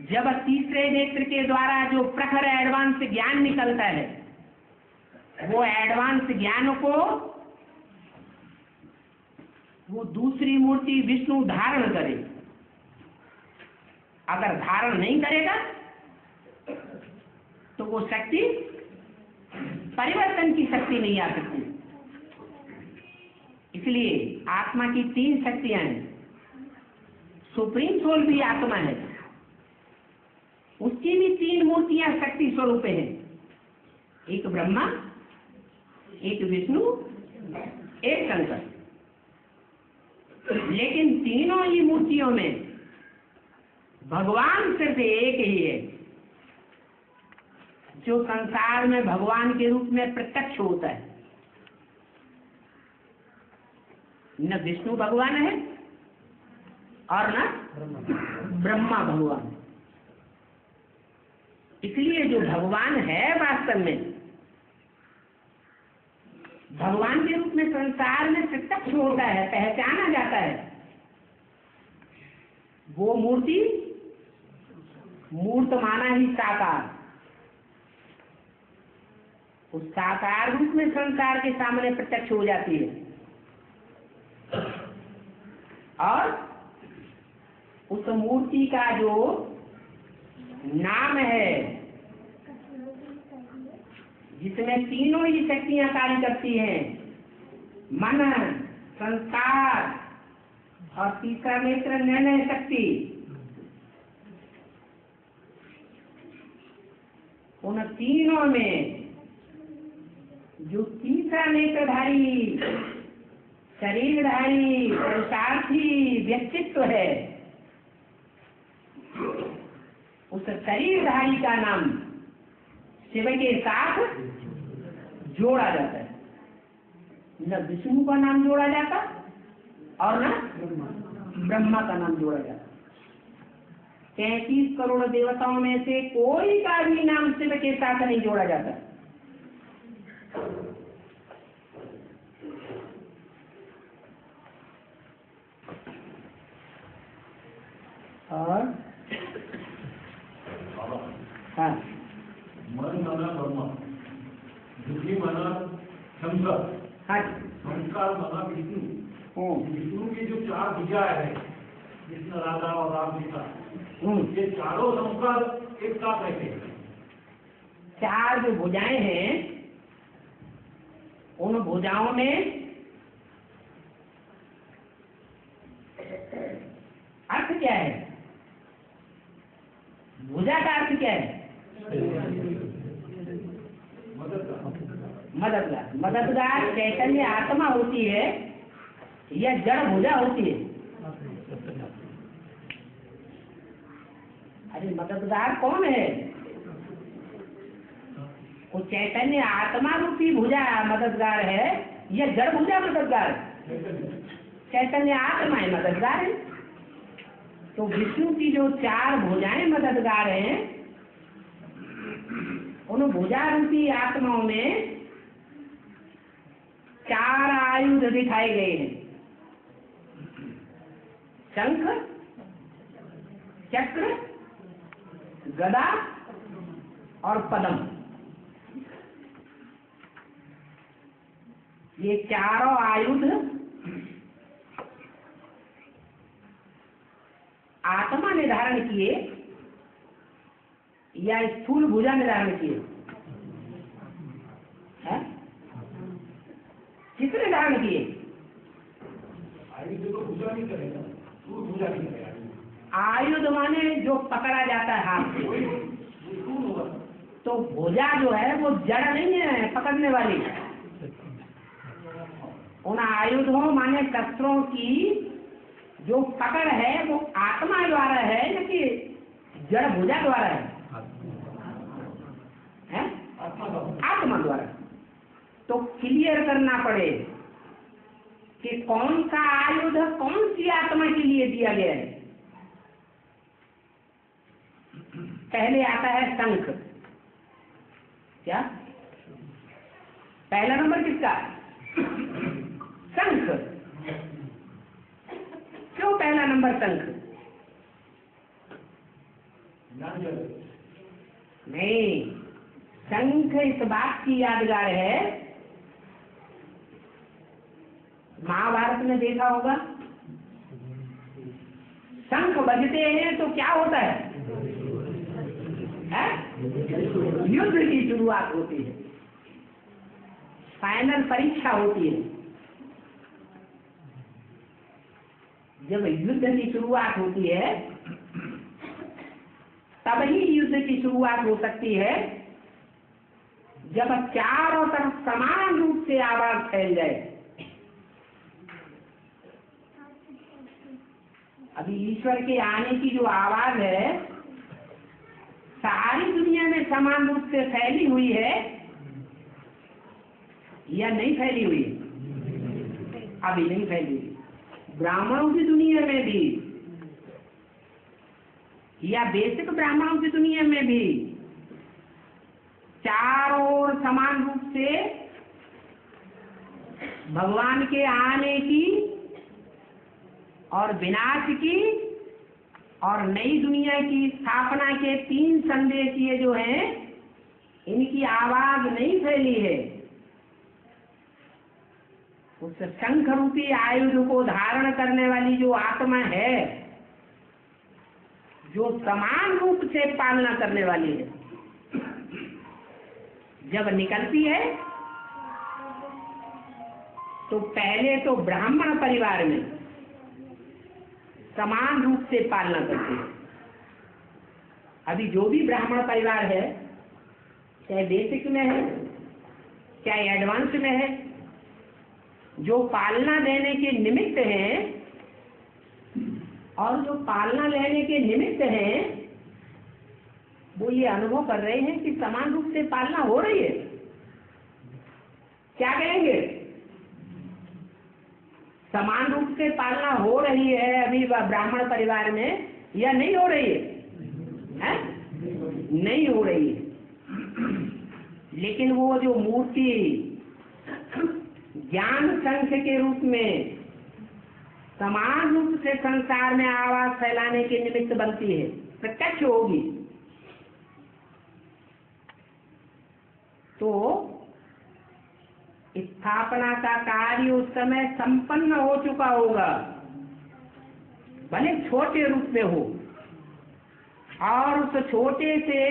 जब तीसरे नेत्र के द्वारा जो प्रखर एडवांस ज्ञान निकलता है, वो एडवांस ज्ञान को वो दूसरी मूर्ति विष्णु धारण करे। अगर धारण नहीं करेगा तो वो शक्ति परिवर्तन की शक्ति नहीं आ सकती। इसलिए आत्मा की 3 शक्तियां हैं। सुप्रीम सोल भी आत्मा है, उसकी भी 3 मूर्तियां शक्ति स्वरूप हैं, एक ब्रह्मा, एक विष्णु, एक शंकर। लेकिन तीनों ही मूर्तियों में भगवान सिर्फ एक ही है जो संसार में भगवान के रूप में प्रत्यक्ष होता है। न विष्णु भगवान है और न ब्रह्मा भगवान। इसलिए जो भगवान है वास्तव में भगवान के रूप में संसार में प्रत्यक्ष होता है, पहचाना जाता है, वो मूर्ति मूर्त माना ही साकार। उस साकार रूप में संसार के सामने प्रत्यक्ष हो जाती है और उस मूर्ति का जो नाम है, जिसमें तीनों ही शक्तियां कार्य करती हैं, मन, संस्कार और तीसरा नेत्र निर्णय शक्ति, उन तीनों में जो तीसरा नेत्रधारी शरीरधारी पुरुषार्थी व्यक्तित्व है, उस शरीरधारी का नाम शिव के साथ जोड़ा जाता है। न विष्णु का नाम जोड़ा जाता और न ब्रह्मा का नाम जोड़ा जाता। 33 करोड़ देवताओं में से कोई का भी नाम शिव के साथ नहीं जोड़ा जाता। और हाँ, मन माना ब्रह्मा, बुद्धि माना शंकर, हाँ, संस्कार माना विष्णु। विष्णु की जो 4 भुजाएं है, कृष्ण, राधा और राम सीता, ये चारों संस्कार एक साथ रहते हैं। 4 जो भुजाएं हैं, उन भुजाओं में अर्थ क्या है? भुजा का अर्थ क्या है? मददगार। मददगार चैतन्य आत्मा होती है या जड़ भुजा होती है? अरे मददगार कौन है? वो चैतन्य आत्मा रूपी भुजा मददगार है या जड़ भुजा मददगार? चैतन्य आत्मा है मददगार है। तो विष्णु की जो 4 भुजाएं मददगार हैं, उन भुजा रूपी आत्माओं में 4 आयुध दिखाए गए हैं। शंख, चक्र, गदा और पद्म। ये चारों आयुध आत्मा ने धारण किए या स्थूल भुजा ने धारण किए? किसने धारण किए? आयुध तो भुजा नहीं करेगा, स्थूल भुजा नहीं करेगा। आयुध माने जो पकड़ा जाता है हाथ से, स्थूल होगा। तो भुजा जो है वो जड़ नहीं है पकड़ने वाली। उन आयुधों माने शस्त्रों की जो पकड़ है वो आत्मा द्वारा है या कि जड़ भुजा द्वारा है? आत्मा द्वारा। तो क्लियर करना पड़े कि कौन सा आयुध कौन सी आत्मा के लिए दिया गया है। पहले आता है शंख। क्या पहला नंबर किसका? शंख। क्यों पहला नंबर शंख? नहीं, शंख इस बात की यादगार है, महाभारत में देखा होगा, शंख बजते हैं तो क्या होता है? युद्ध की शुरुआत होती है, फाइनल परीक्षा होती है। जब युद्ध की शुरुआत होती है तब ही युद्ध की शुरुआत हो सकती है जब चारों तरफ समान रूप से आवाज फैल जाए। अभी ईश्वर के आने की जो आवाज है सारी दुनिया में समान रूप से फैली हुई है या नहीं फैली हुई? अभी नहीं फैली। ब्राह्मणों की दुनिया में भी या बेसिक ब्राह्मणों की दुनिया में भी चारों ओर समान रूप से भगवान के आने की और विनाश की और नई दुनिया की स्थापना के 3 संदेश ये जो हैं इनकी आवाज नहीं फैली है। उस शंख रूपी आयुध को धारण करने वाली जो आत्मा है जो समान रूप से पालना करने वाली है, जब निकलती है तो पहले तो ब्राह्मण परिवार में समान रूप से पालना करती है। अभी जो भी ब्राह्मण परिवार है, चाहे बेसिक में है चाहे एडवांस में है, जो पालना देने के निमित्त हैं और जो पालना लेने के निमित्त हैं, वो ये अनुभव कर रहे हैं कि समान रूप से पालना हो रही है। क्या कहेंगे? समान रूप से पालना हो रही है अभी ब्राह्मण परिवार में, या नहीं हो रही है? नहीं हो रही है। लेकिन वो जो मूर्ति ज्ञान संख के रूप में समान रूप से संसार में आवाज फैलाने के निमित्त बनती है, प्रत्यक्ष होगी, तो स्थापना का कार्य उस समय संपन्न हो चुका होगा, भले छोटे रूप में हो, और उस छोटे से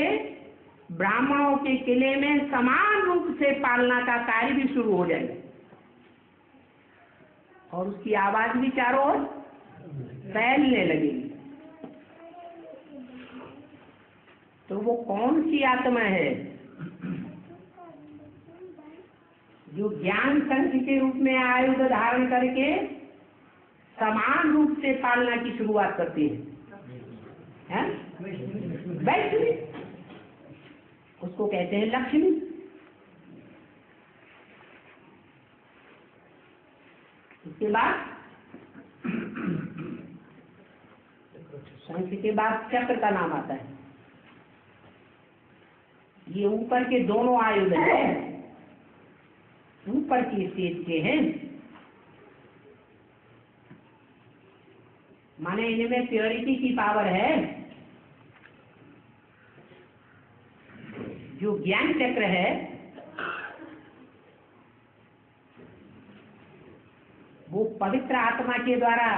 ब्राह्मणों के किले में समान रूप से पालना का कार्य भी शुरू हो जाएगा, और उसकी आवाज भी चारों ओर फैलने लगेगी। तो वो कौन सी आत्मा है जो ज्ञान संख के रूप में आयुध धारण करके समान रूप से पालना की शुरुआत करती है? वैष्णवी, उसको कहते हैं लक्ष्मी। उसके बाद शंख के बाद चक्र का नाम आता है। ये ऊपर के दोनों आयुध हैं, ऊपर की स्टेज के हैं, माने इनमें प्योरिटी की पावर है। जो ज्ञान चक्र है वो पवित्र आत्मा के द्वारा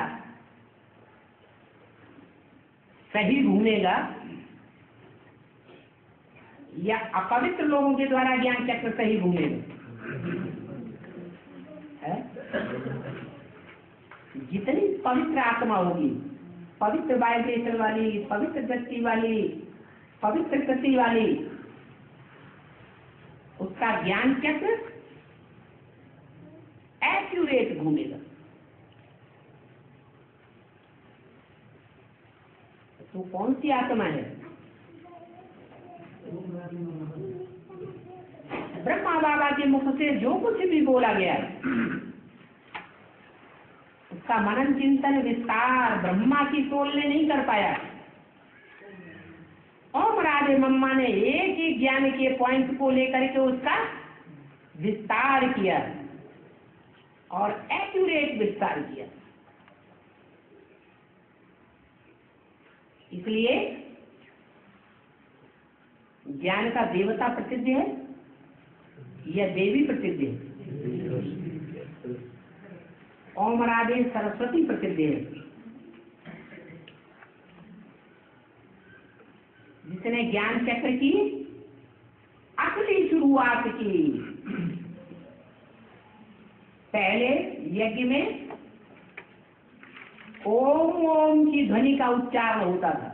सही घूमेगा या अपवित्र लोगों के द्वारा ज्ञान चक्र सही घूमेगा? जितनी पवित्र आत्मा होगी, पवित्र वाइब्रेशन वाली, पवित्र दृष्टि वाली, पवित्र कृति वाली, उसका ज्ञान चक्र एक्यूरेट घूमेगा। तो कौन सी आत्मा है? ब्रह्मा बाबा के मुख से जो कुछ भी बोला गया उसका मनन चिंतन विस्तार ब्रह्मा की सोल ने नहीं कर पाया। ओम राधे मम्मा ने एक ही ज्ञान के पॉइंट को लेकर के उसका विस्तार किया और एक्यूरेट विस्तार किया। इसलिए ज्ञान का देवता प्रसिद्ध है या देवी प्रसिद्ध है? ओम राधे सरस्वती प्रसिद्ध है। जिसने ज्ञान चक्र की असली शुरुआत की। पहले यज्ञ में ओम ओम की ध्वनि का उच्चारण होता था,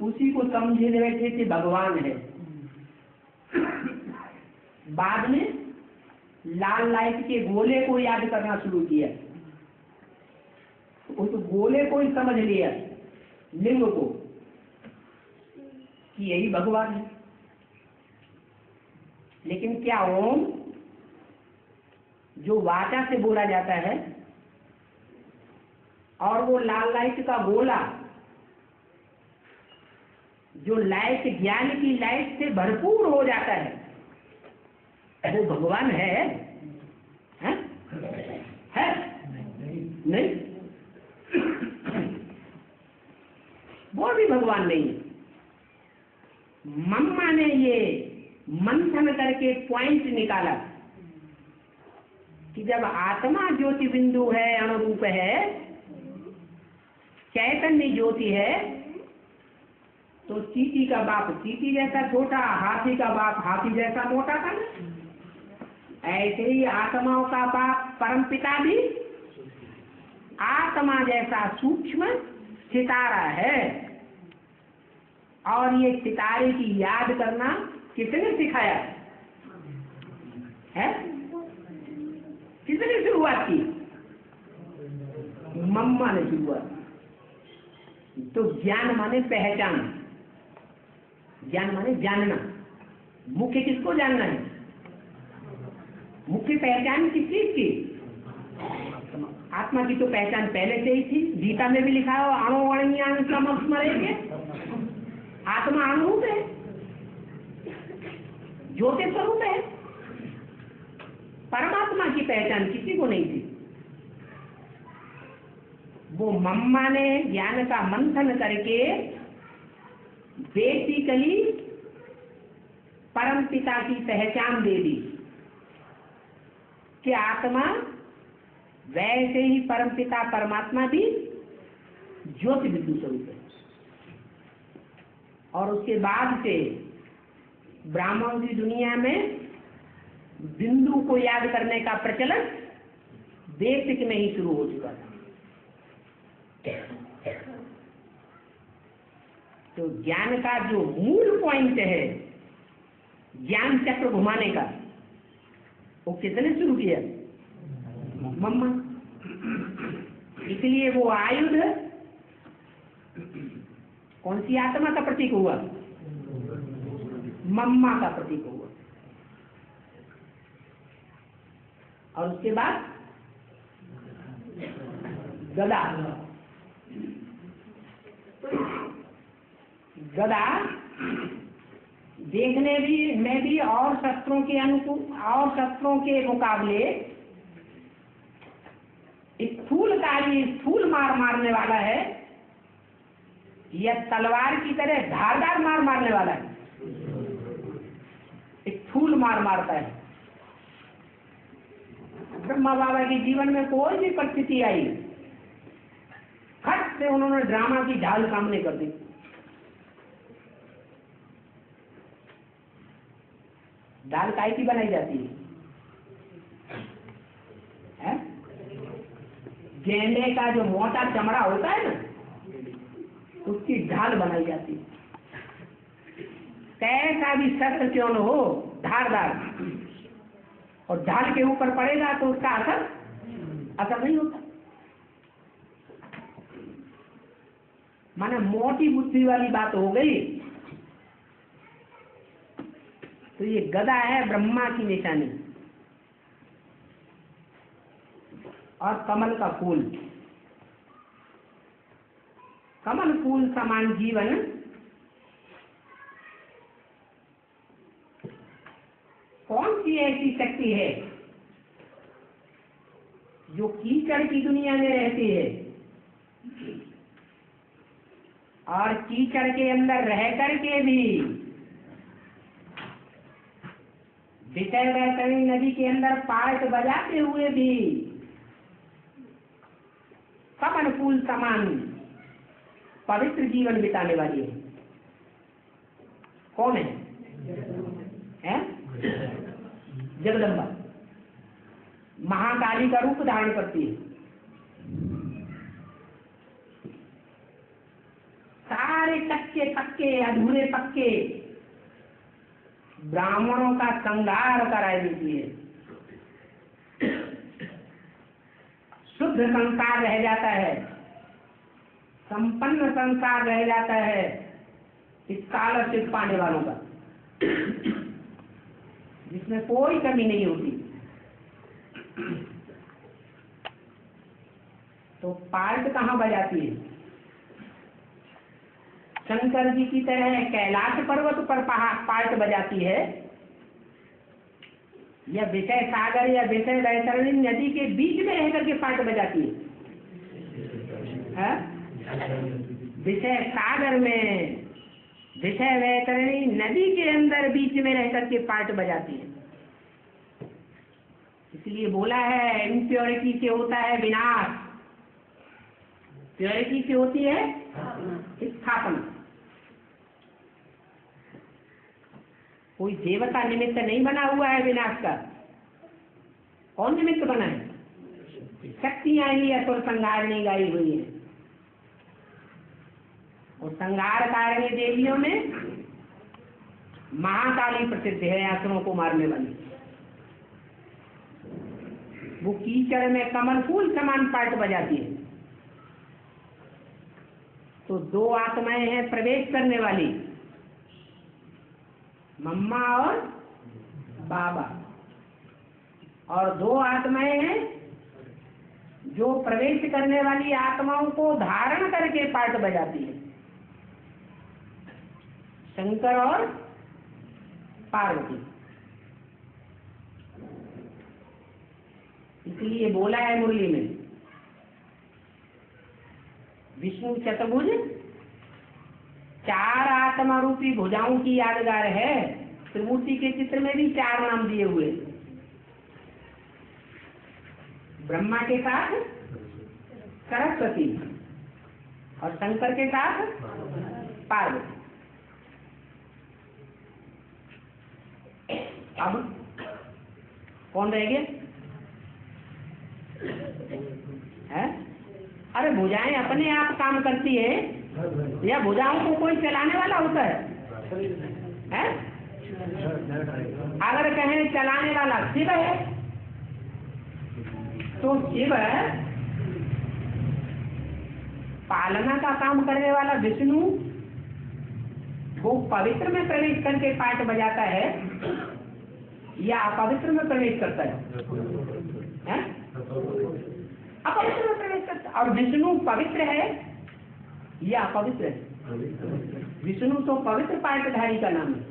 उसी को समझे बैठे थे भगवान है। बाद में लाल लाइट के गोले को याद करना शुरू किया, उस गोले को ही समझ लिया, लिंग को, कि यही भगवान है। लेकिन क्या ओम जो वाचा से बोला जाता है और वो लाल लाइट का गोला जो लाइट ज्ञान की लाइट से भरपूर हो जाता है, वो भगवान है? है? नहीं, वो भी भगवान नहीं है। मम्मा ने ये मंथन करके पॉइंट निकाला कि जब आत्मा ज्योति बिंदु है, अणुरूप है, चैतन्य ज्योति है तो चींटी का बाप चींटी जैसा छोटा, हाथी का बाप हाथी जैसा मोटा था ना। ऐसे ही आत्माओं का बाप परमपिता भी आत्मा जैसा सूक्ष्म सितारा है। और ये सितारे की याद करना किसने सिखाया है? किसने शुरुआत की? मम्मा ने शुरुआत। तो ज्ञान माने पहचान, ज्ञान माने जानना। मुख्य किसको जानना है? मुख्य पहचान किस चीज की? आत्मा की तो पहचान पहले से ही थी। गीता में भी लिखा हो अणुवणीयान समस्मरेंगे। आत्मा अणुरूप है, ज्योति स्वरूप है। परमात्मा की पहचान किसी को नहीं थी। वो मम्मा ने ज्ञान का मंथन करके बेसिकली परम पिता की पहचान दे दी कि आत्मा वैसे ही परम पिता परमात्मा भी ज्योति बिंदु स्वरूप है। और उसके बाद से ब्राह्मण की दुनिया में बिंदु को याद करने का प्रचलन बेसिक में ही शुरू हो चुका था। तो ज्ञान का जो मूल पॉइंट है ज्ञान चक्र घुमाने का, वो किसने शुरू किया? मम्मा। इसलिए वो आयुध कौन सी आत्मा का प्रतीक हुआ? मम्मा का प्रतीक हुआ। और उसके बाद गदा। गदा देखने में भी और शस्त्रों के अनुकूल और शस्त्रों के मुकाबले स्थूल मार मारने वाला है या तलवार की तरह धारदार मार मारने वाला है? स्थूल मार मारता है। ब्रह्मा बाबा के जीवन में कोई भी परिस्थिति आई, खट से उन्होंने ड्रामा की ढाल सामने कर दी। दाल काय की बनाई जाती है? गेंडे का जो मोटा चमड़ा होता है ना, उसकी ढाल बनाई जाती है। कैसा भी शस्त्र क्यों न हो, धारदार, और ढाल के ऊपर पड़ेगा तो उसका असर नहीं होता। माने मोटी बुद्धि वाली बात हो गई। तो ये गदा है ब्रह्मा की निशानी, और कमल का फूल। कमल फूल समान जीवन कौन सी ऐसी शक्ति है जो कीचड़ की दुनिया में रहती है और कीचड़ के अंदर रह करके भी विषय वैतरणी नदी के अंदर पार्ट बजाते हुए भी कमल फूल समान पवित्र जीवन बिताने वाली है? कौन है? जगदम्बा। महाकाली का रूप धारण करती है। सारे कच्चे पक्के अधूरे पक्के ब्राह्मणों का संहार करा देती है। शुद्ध संसार रह जाता है, संपन्न संसार रह जाता है इस स्कॉलरशिप पाने वालों का, जिसमें कोई कमी नहीं होती। तो पार्ट कहाँ बजाती है? शंकर जी की तरह कैलाश पर्वत पर पार्ट बजाती है, या विषय सागर या विषय वैतरणी नदी के बीच में रहकर के पार्ट बजाती है? विषय सागर में, विषय वैतरणी नदी के अंदर बीच में रहकर के पार्ट बजाती है। इसलिए बोला है इम्प्योरिटी से होता है विनाश। प्योरिटी की होती है स्थापना। कोई देवता निमित्त नहीं बना हुआ है विनाश का। कौन निमित्त बना है? शक्तियां ही असुर संहारणी गाई हुई है। और संहार कारिणी देवियों में महाकाली प्रसिद्ध है, असुरों को मारने वाली। वो कीचड़ में कमल फूल समान पाट बजाती है। तो दो आत्माएं हैं प्रवेश करने वाली, मम्मा और बाबा, और दो आत्माएं हैं जो प्रवेश करने वाली आत्माओं को धारण करके पाठ बजाती है, शंकर और पार्वती। इसलिए बोला है मुरली में, विष्णु चतुर्भुज चार आत्मा रूपी भुजाओं की यादगार है। त्रिमूर्ति के चित्र में भी चार नाम दिए हुए, ब्रह्मा के साथ सरस्वती और शंकर के साथ पार्वती। अब कौन रह गया? है? अरे भुजाएं अपने आप काम करती है या भुजाओं को कोई चलाने वाला होता है? अगर कहें चलाने वाला शिव है तो शिव पालना का काम करने वाला विष्णु वो पवित्र में प्रवेश करके पाठ बजाता है या अपवित्र में प्रवेश करता है? अपवित्र में प्रवेश करता है। और विष्णु पवित्र है या अपवित्र है? विष्णु तो पवित्र पाठधारी का नाम है।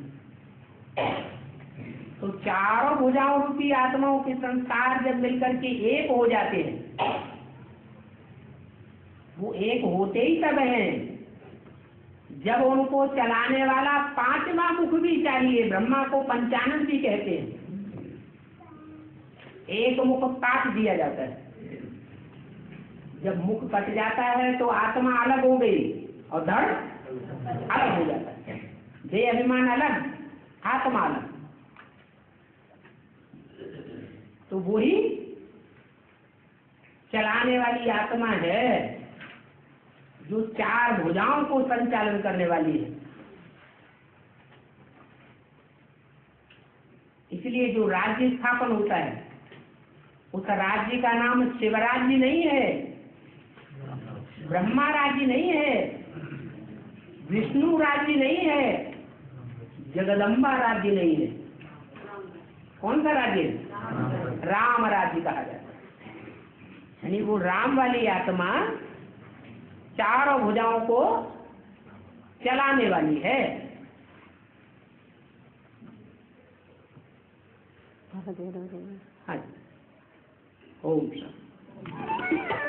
तो चारों भुजाओं रूपी आत्माओं के संस्कार जब मिलकर के एक हो जाते हैं, वो एक होते ही तब हैं जब उनको चलाने वाला पांचवा मुख भी चाहिए। ब्रह्मा को पंचानन भी कहते हैं। एक मुख काट दिया जाता है। जब मुख कट जाता है तो आत्मा अलग हो गई और धड़ अलग हो जाता है। देह अभिमान अलग, आत्मा अलग। तो वही चलाने वाली आत्मा है जो चार भुजाओं को संचालन करने वाली है। इसलिए जो राज्य स्थापन होता है उस राज्य का नाम शिवराज्य नहीं है, ब्रह्मा राज्य नहीं है, विष्णु राज्य नहीं है, जगदम्बा राज्य नहीं है। कौन सा राज्य? राम राज्य कहा जाता है। यानी वो राम वाली आत्मा चारों भुजाओं को चलाने वाली है। हाँ, ओम शांति।